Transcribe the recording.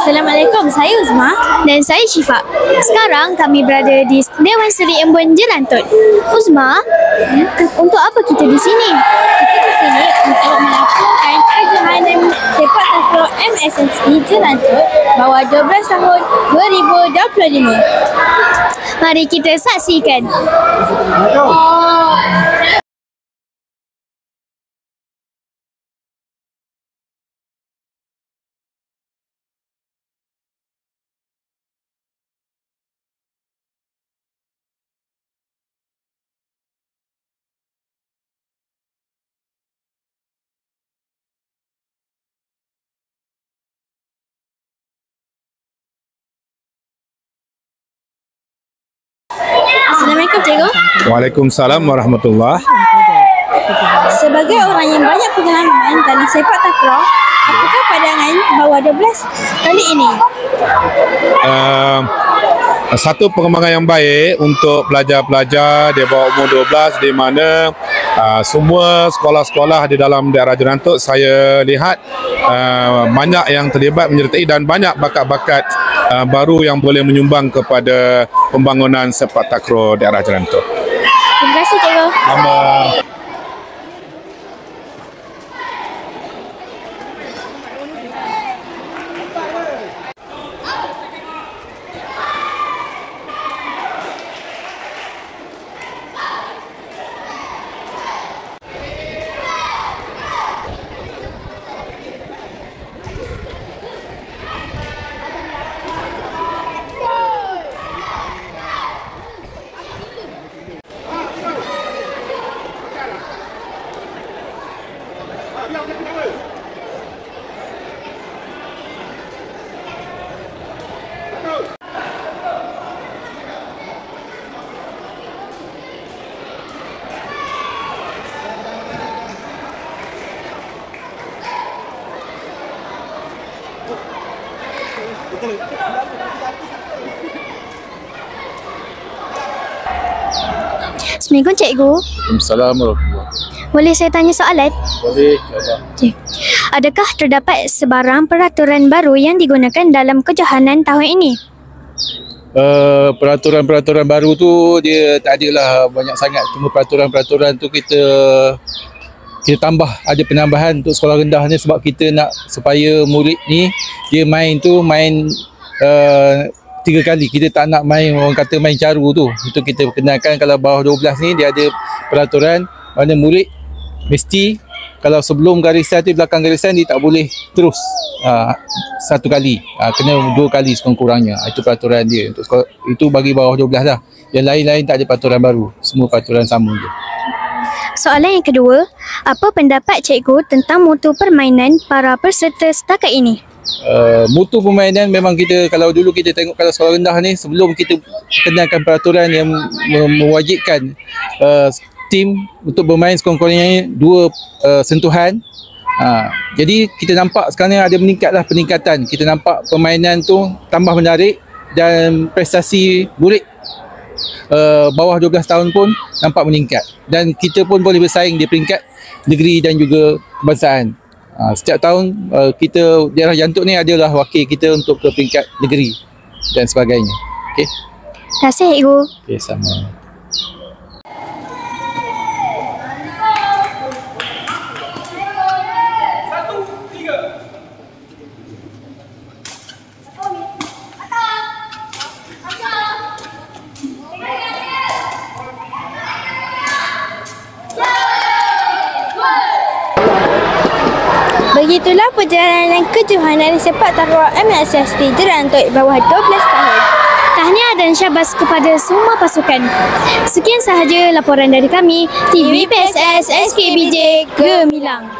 Assalamualaikum, saya Uzma dan saya Syifa. Sekarang kami berada di Dewan Seri Embun Jelantut. Uzma, untuk apa kita di sini? Kita di sini untuk melakukan kejohanan sepak takraw MSST Jelantut bawah 12 tahun 2025. Mari kita saksikan. Assalamualaikum cikgu. Waalaikumsalam warahmatullahi. Sebagai orang yang banyak pengalaman dalam sepak takraw, apakah pandangan bawah 12 kali ini? Satu pengembangan yang baik untuk pelajar-pelajar di bawah umur 12 di mana semua sekolah-sekolah di dalam daerah Jelantut saya lihat banyak yang terlibat menyertai dan banyak bakat-bakat baru yang boleh menyumbang kepada pembangunan sepak takraw daerah Jelantut. Terima kasih cikgu. Assalamualaikum cikgu. Waalaikumsalam. Boleh saya tanya soalan? Boleh. Okay. Adakah terdapat sebarang peraturan baru yang digunakan dalam kejohanan tahun ini? Peraturan-peraturan baru tu dia tak adalah banyak sangat. Cuma peraturan-peraturan tu kita tambah, ada penambahan untuk sekolah rendah ni sebab kita nak supaya murid ni dia main 3 kali. Kita tak nak main, orang kata main caru tu. Itu kita perkenalkan kalau bawah 12 ni dia ada peraturan mana murid mesti kalau sebelum garisan tu, belakang garisan dia tak boleh terus 1 kali. Kena 2 kali sekurang-kurangnya. Itu peraturan dia. Untuk sekolah, itu bagi bawah 12 lah. Yang lain-lain tak ada peraturan baru. Semua peraturan sama je. Soalan yang kedua, apa pendapat cikgu tentang mutu permainan para peserta setakat ini? Mutu permainan memang kita, kalau dulu kita tengok kalau sekolah rendah ni, sebelum kita kenalkan peraturan yang mewajibkan tim untuk bermain sekurang-kurangnya 2 sentuhan. Jadi kita nampak sekarang ni ada peningkatan. Kita nampak permainan tu tambah menarik dan prestasi murid bawah 12 tahun pun nampak meningkat. Dan kita pun boleh bersaing di peringkat negeri dan juga kebangsaan. Setiap tahun kita daerah Jelantut ni adalah wakil kita untuk ke peringkat negeri dan sebagainya. Okey. Terima kasih cikgu. Okey, sama. Begitulah perjalanan kejohanan sepak takraw MSST Jelantut bawah 12 tahun. Tahniah dan syabas kepada semua pasukan. Sekian sahaja laporan dari kami, TV PSS SKBJ Gemilang.